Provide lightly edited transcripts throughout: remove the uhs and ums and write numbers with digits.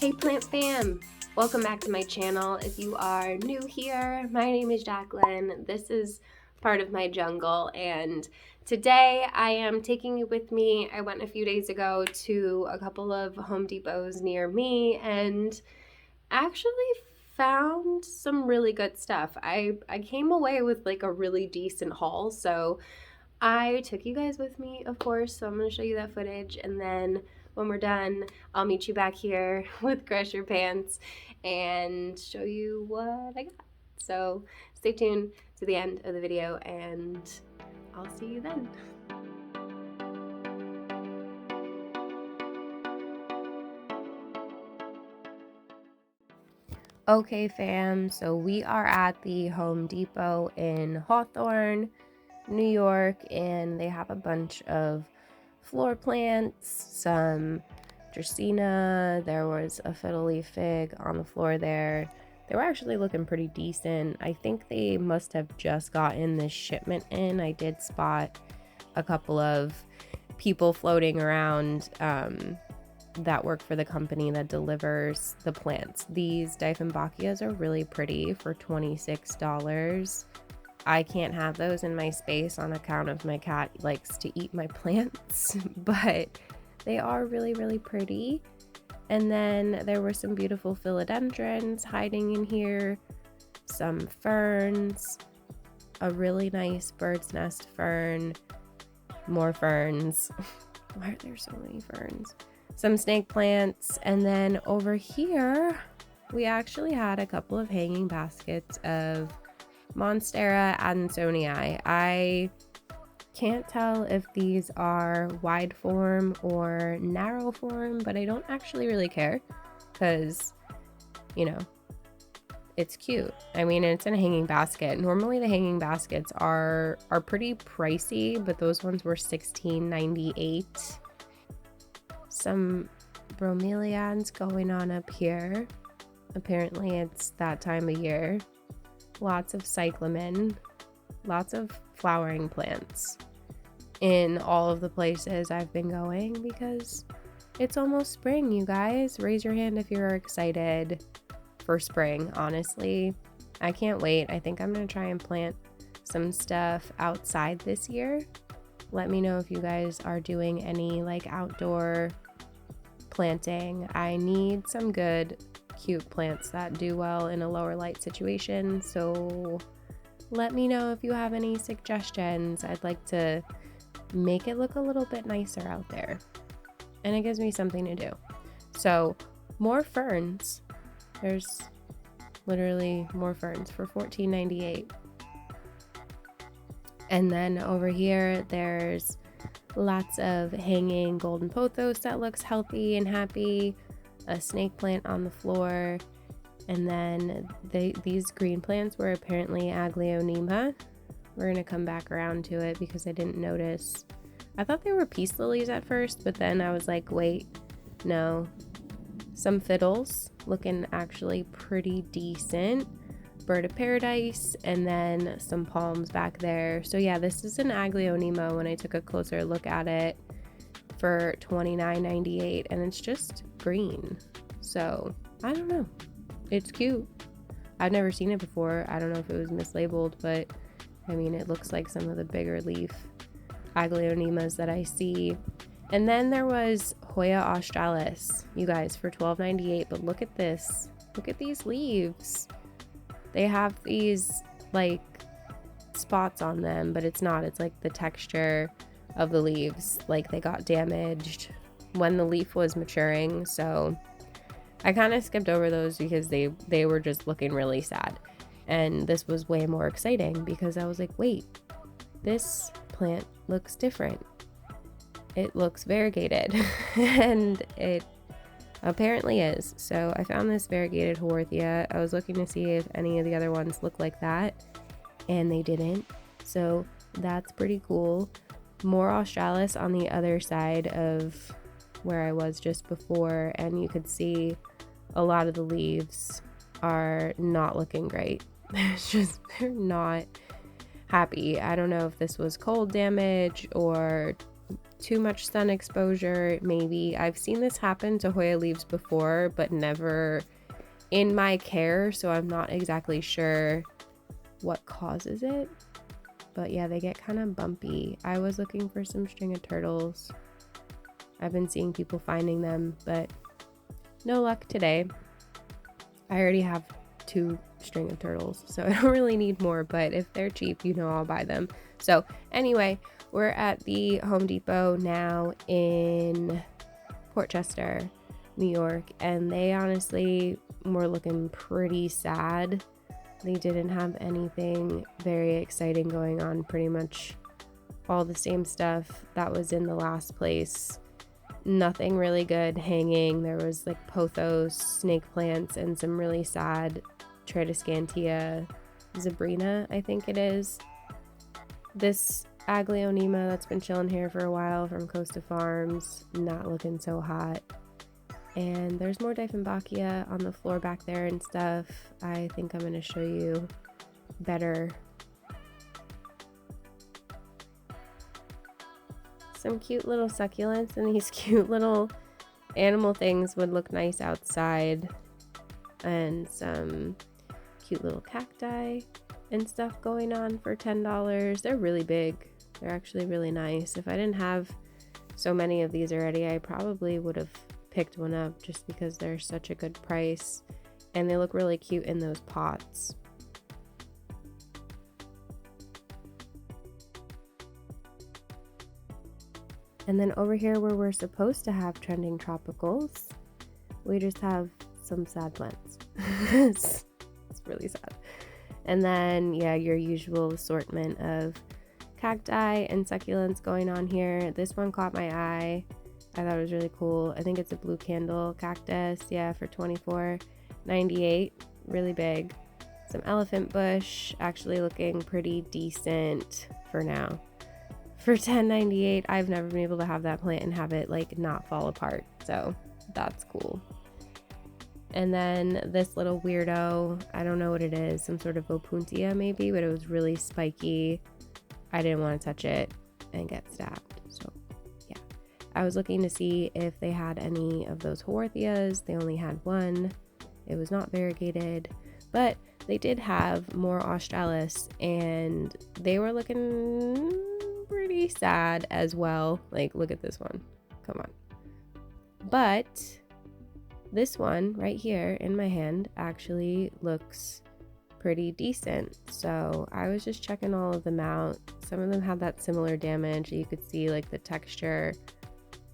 Hey plant fam! Welcome back to my channel. If you are new here, my name is Jacqueline. This is part of my jungle, and today I am taking you with me. I went a few days ago to a couple of Home Depots near me and actually found some really good stuff. I came away with like a really decent haul, so I took you guys with me, of course, so I'm going to show you that footage, and then when we're done, I'll meet you back here with Crush Your Pants and show you what I got. So stay tuned to the end of the video, and I'll see you then. Okay fam, so we are at the Home Depot in Hawthorne, New York, and they have a bunch of floor plants, some Dracaena. There was a fiddle leaf fig on the floor there. They were actually looking pretty decent. I think they must have just gotten this shipment in. I did spot a couple of people floating around that work for the company that delivers the plants. These Dieffenbachias are really pretty for $26. I can't have those in my space on account of my cat likes to eat my plants, but they are really, really pretty. And then there were some beautiful philodendrons hiding in here, some ferns, a really nice bird's nest fern, more ferns. Why are there so many ferns? Some snake plants, and then over here we actually had a couple of hanging baskets of Monsteraaadansonii. I can't tell if these are wide form or narrow form, but I don't actually really care because, you know, it's cute. I mean, it's in a hanging basket. Normally the hanging baskets are pretty pricey, but those ones were $16.98. Some bromeliads going on up here. Apparently it's that time of year. Lots of cyclamen, lots of flowering plants in all of the places I've been going because it's almost spring, you guys. Raise your hand if you're excited for spring. Honestly, I can't wait. I think I'm gonna try and plant some stuff outside this year. Let me know if you guys are doing any like outdoor planting. I need some good cute plants that do well in a lower light situation, so let me know if you have any suggestions. I'd like to make it look a little bit nicer out there, and it gives me something to do. So more ferns. There's literally more ferns for $14.98. And then over here there's lots of hanging golden pothos that looks healthy and happy, a snake plant on the floor, and then these green plants were apparently Aglaonema. We're gonna come back around to it because I didn't notice. I thought they were peace lilies at first, but then I was like, wait, no. Some fiddles looking actually pretty decent, bird of paradise, and then some palms back there. So yeah, this is an Aglaonema when I took a closer look at it, for $29.98, and it's just green. So I don't know, it's cute. I've never seen it before. I don't know if it was mislabeled, but I mean, it looks like some of the bigger leaf Aglaonemas that I see. And then there was Hoya Australis, you guys, for $12.98. But look at this, look at these leaves. They have these like spots on them, but it's not, it's like the texture of the leaves, like they got damaged when the leaf was maturing. So I kind of skipped over those because they were just looking really sad, and this was way more exciting because I was like, wait, this plant looks different. It looks variegated and it apparently is. So I found this variegated Haworthia. I was looking to see if any of the other ones look like that, and they didn't, so that's pretty cool. More Australis on the other side of where I was just before, and you could see a lot of the leaves are not looking great. It's just, they're not happy. I don't know if this was cold damage or too much sun exposure, maybe. I've seen this happen to Hoya leaves before, but never in my care, so I'm not exactly sure what causes it. But yeah, they get kind of bumpy. I was looking for some string of turtles. I've been seeing people finding them, but no luck today. I already have 2 string of turtles, so I don't really need more, but if they're cheap, you know I'll buy them. So anyway, we're at the Home Depot now in Port Chester, New York, and they honestly were looking pretty sad. They didn't have anything very exciting going on, pretty much all the same stuff that was in the last place. Nothing really good hanging. There was like pothos, snake plants, and some really sad Tradescantia zebrina, I think it is. This Aglaonema that's been chilling here for a while from Costa Farms, not looking so hot. And there's more Dieffenbachia on the floor back there and stuff. I think I'm going to show you better. Some cute little succulents and these cute little animal things would look nice outside. And some cute little cacti and stuff going on for $10. They're really big. They're actually really nice. If I didn't have so many of these already, I probably would have picked one up just because they're such a good price and they look really cute in those pots. And then over here where we're supposed to have trending tropicals, we just have some sad plants. It's really sad. And then yeah, your usual assortment of cacti and succulents going on here. This one caught my eye. I thought it was really cool. I think it's a blue candle cactus, yeah, for $24.98. Really big. Some elephant bush, actually looking pretty decent for now. For $10.98, I've never been able to have that plant and have it like not fall apart, so that's cool. And then this little weirdo, I don't know what it is, some sort of opuntia maybe, but it was really spiky. I didn't want to touch it and get stabbed, so yeah. I was looking to see if they had any of those Haworthias. They only had one. It was not variegated, but they did have more Australis, and they were looking pretty sad as well. Like, look at this one. Come on. But this one right here in my hand actually looks pretty decent. So I was just checking all of them out. Some of them had that similar damage. You could see like the texture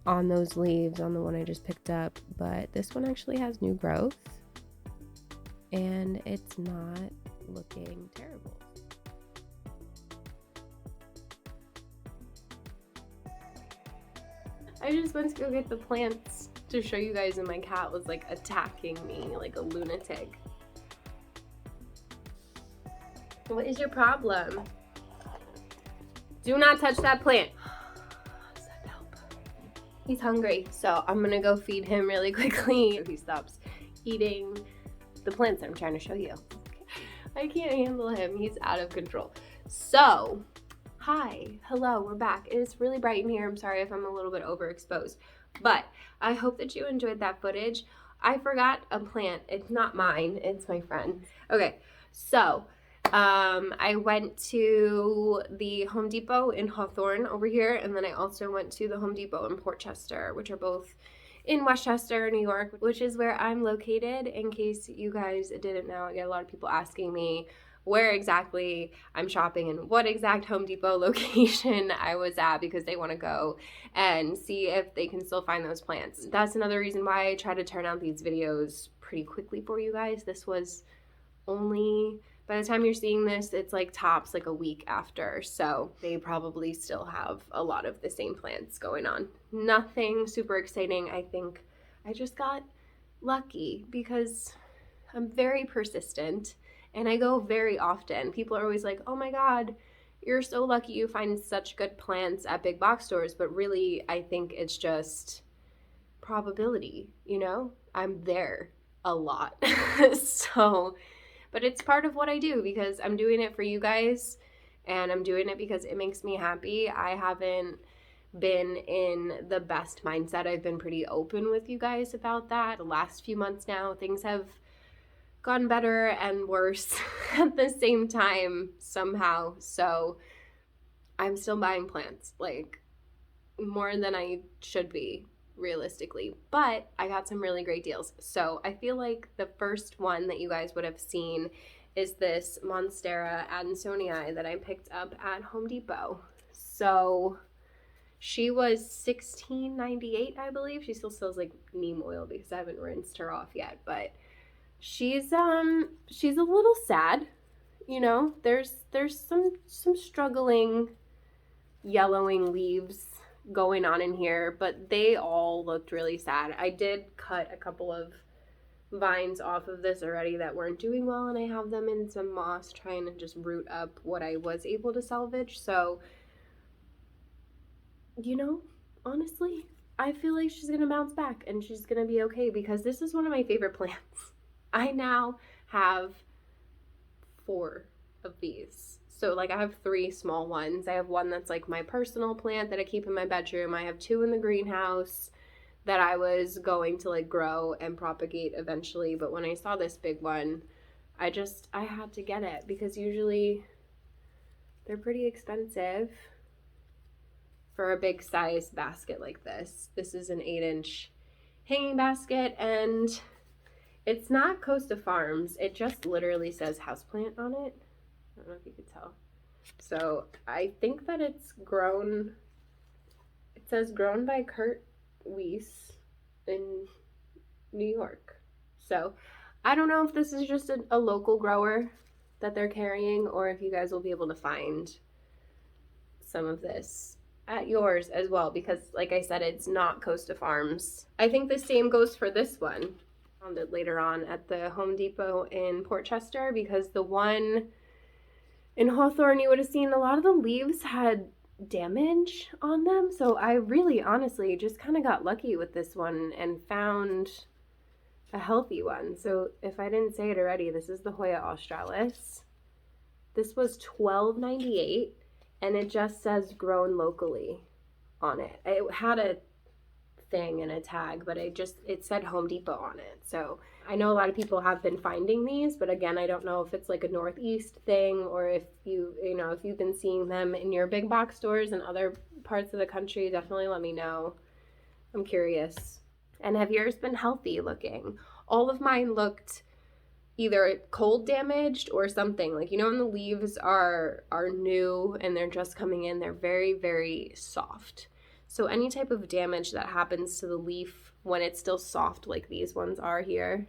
on those leaves on the one I just picked up, but this one actually has new growth and it's not looking terrible. I just went to go get the plants to show you guys, and my cat was like attacking me like a lunatic. What is your problem? Do not touch that plant. Does that help? He's hungry, so I'm gonna go feed him really quickly if he stops eating the plants I'm trying to show you. I can't handle him. He's out of control. So, hi, hello, we're back. It is really bright in here. I'm sorry if I'm a little bit overexposed, but I hope that you enjoyed that footage. I forgot a plant. It's not mine, it's my friend. Okay, so I went to the Home Depot in Hawthorne over here, and then I also went to the Home Depot in Port Chester, which are both in Westchester, New York, which is where I'm located. In case you guys didn't know, I get a lot of people asking me where exactly I'm shopping and what exact Home Depot location I was at, because they want to go and see if they can still find those plants. That's another reason why I try to turn out these videos pretty quickly for you guys. This was only, by the time you're seeing this, it's like tops like a week after, so they probably still have a lot of the same plants going on. Nothing super exciting. I think I just got lucky because I'm very persistent and I go very often. People are always like, oh my god, you're so lucky you find such good plants at big box stores, but really I think it's just probability, you know? I'm there a lot. So, but it's part of what I do because I'm doing it for you guys and I'm doing it because it makes me happy. I haven't been in the best mindset. I've been pretty open with you guys about that. The last few months now, things have gotten better and worse at the same time somehow. So I'm still buying plants, like more than I should be realistically, but I got some really great deals. So I feel like the first one that you guys would have seen is this Monstera Adansonii that I picked up at Home Depot. So she was $16.98, I believe. She still sells like neem oil because I haven't rinsed her off yet, but she's a little sad, you know. There's some struggling yellowing leaves going on in here, but they all looked really sad. I did cut a couple of vines off of this already that weren't doing well, and I have them in some moss trying to just root up what I was able to salvage. So, you know, honestly, I feel like she's gonna bounce back and she's gonna be okay, because this is one of my favorite plants. I now have 4 of these. So like I have 3 small ones. I have one that's like my personal plant that I keep in my bedroom. I have 2 in the greenhouse that I was going to like grow and propagate eventually. But when I saw this big one, I had to get it, because usually they're pretty expensive for a big size basket like this. This is an 8-inch hanging basket, and it's not Costa Farms. It just literally says houseplant on it. I don't know if you could tell. So I think that it's grown, it says grown by Kurt Weiss in New York. So I don't know if this is just a local grower that they're carrying, or if you guys will be able to find some of this at yours as well, because like I said, it's not Costa Farms. I think the same goes for this one. I found it later on at the Home Depot in Port Chester, because the one in Hawthorne, you would have seen a lot of the leaves had damage on them. So I really honestly just kind of got lucky with this one and found a healthy one. So if I didn't say it already, this is the HOYAAUSTRALIS. This was $12.98, and it just says grown locally on it. It had a thing and a tag, but it said Home Depot on it. So I know a lot of people have been finding these, but again, I don't know if it's like a Northeast thing, or if if you've been seeing them in your big box stores in other parts of the country. Definitely let me know. I'm curious. And have yours been healthy looking? All of mine looked either cold damaged or something. Like, you know, when the leaves are new and they're just coming in, they're very, very soft. So any type of damage that happens to the leaf when it's still soft like these ones are here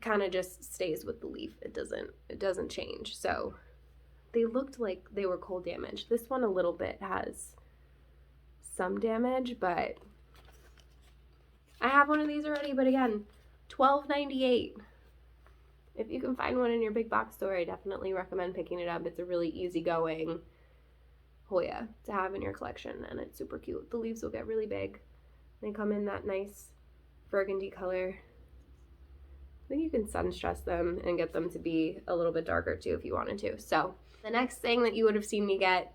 kind of just stays with the leaf. It doesn't change. So they looked like they were cold damage. This one a little bit has some damage, but I have one of these already. But again, $12.98. If you can find one in your big box store, I definitely recommend picking it up. It's a really easygoing Hoya to have in your collection, and it's super cute. The leaves will get really big. They come in that nice burgundy color. I think you can sun stress them and get them to be a little bit darker too if you wanted to. So the next thing that you would have seen me get,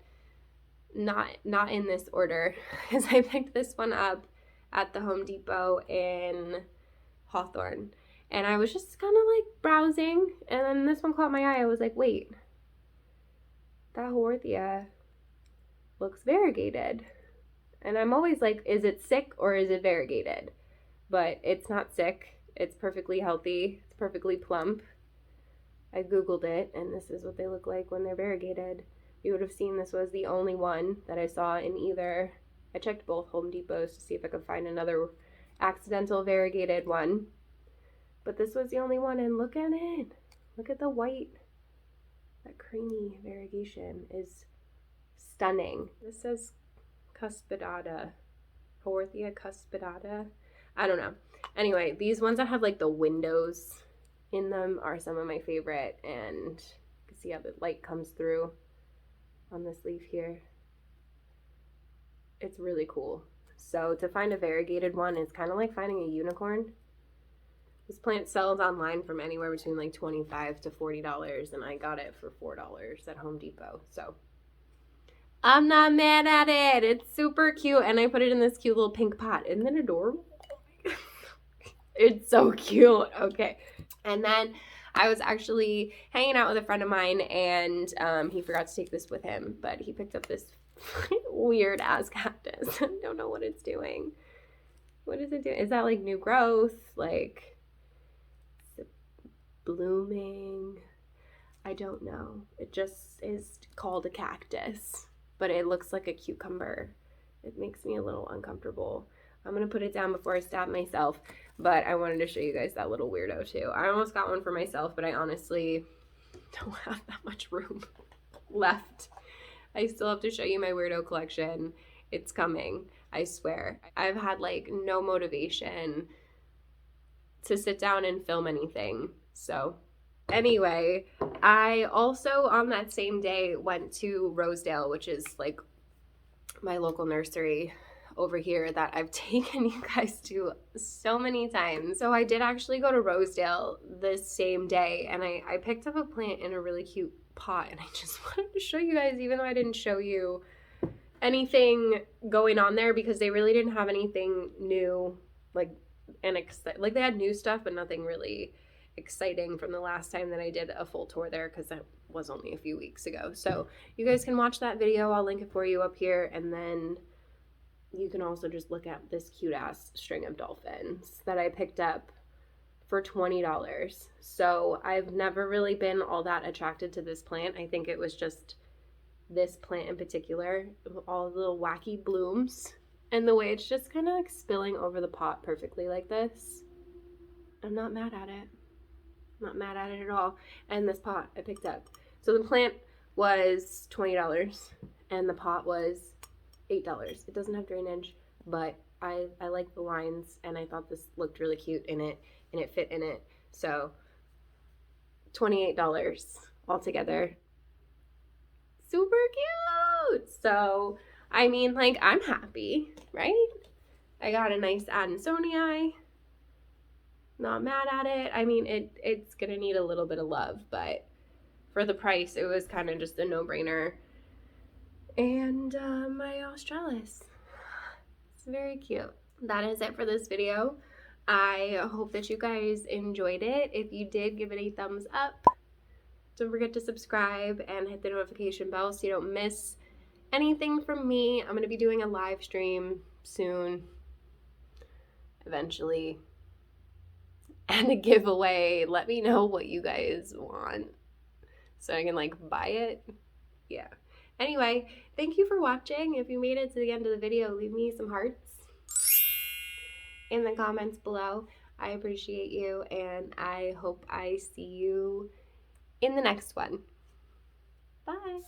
not in this order, is I picked this one up at the Home Depot in Hawthorne. And I was just kind of like browsing, and then this one caught my eye. I was like, wait, that Hoya looks variegated. And I'm always like, is it sick or is it variegated? But it's not sick. It's perfectly healthy. It's perfectly plump. I Googled it, and this is what they look like when they're variegated. You would have seen this was the only one that I saw in either. I checked both Home Depots to see if I could find another accidental variegated one. But this was the only one, and look at it. Look at the white. That creamy variegation is stunning. This says cuspidata. Hoya cuspidata. I don't know. Anyway, these ones that have like the windows in them are some of my favorite, and you can see how the light comes through on this leaf here. It's really cool. So to find a variegated one is kind of like finding a unicorn. This plant sells online from anywhere between like $25 to $40, and I got it for $4 at Home Depot. So I'm not mad at it. It's super cute. And I put it in this cute little pink pot. Isn't that adorable? It's so cute. Okay. And then I was actually hanging out with a friend of mine, and he forgot to take this with him, but he picked up this weird ass cactus. I don't know what it's doing. What is it doing? Is that like new growth? Like, is it blooming? I don't know. It just is called a cactus, but it looks like a cucumber. It makes me a little uncomfortable. I'm going to put it down before I stab myself, but I wanted to show you guys that little weirdo too. I almost got one for myself, but I honestly don't have that much room left. I still have to show you my weirdo collection. It's coming, I swear. I've had like no motivation to sit down and film anything. So anyway, I also on that same day went to Rosedale, which is like my local nursery over here that I've taken you guys to so many times. So I did actually go to Rosedale this same day, and I picked up a plant in a really cute pot, and I just wanted to show you guys, even though I didn't show you anything going on there, because they really didn't have anything new, like they had new stuff, but nothing really exciting from the last time that I did a full tour there, because that was only a few weeks ago. So you guys can watch that video. I'll link it for you up here, and then you can also just look at this cute ass string of dolphins that I picked up for $20. So I've never really been all that attracted to this plant. I think it was just this plant in particular, all the little wacky blooms, and the way it's just kind of like spilling over the pot perfectly like this. I'm not mad at it. I'm not mad at it at all. And this pot I picked up. So the plant was $20 and the pot was $8. It doesn't have drainage, but I like the lines, and I thought this looked really cute in it, and it fit in it. So $28 altogether. Super cute. So I mean, like, I'm happy, right? I got a nice Adansonii. Not mad at it. I mean, it's gonna need a little bit of love, but for the price, it was kind of just a no-brainer. And my Australis. It's very cute. That is it for this video. I hope that you guys enjoyed it. If you did, give it a thumbs up. Don't forget to subscribe and hit the notification bell so you don't miss anything from me. I'm going to be doing a live stream soon, eventually, and a giveaway. Let me know what you guys want so I can like buy it. Yeah. Anyway, thank you for watching. If you made it to the end of the video, leave me some hearts in the comments below. I appreciate you, and I hope I see you in the next one. Bye.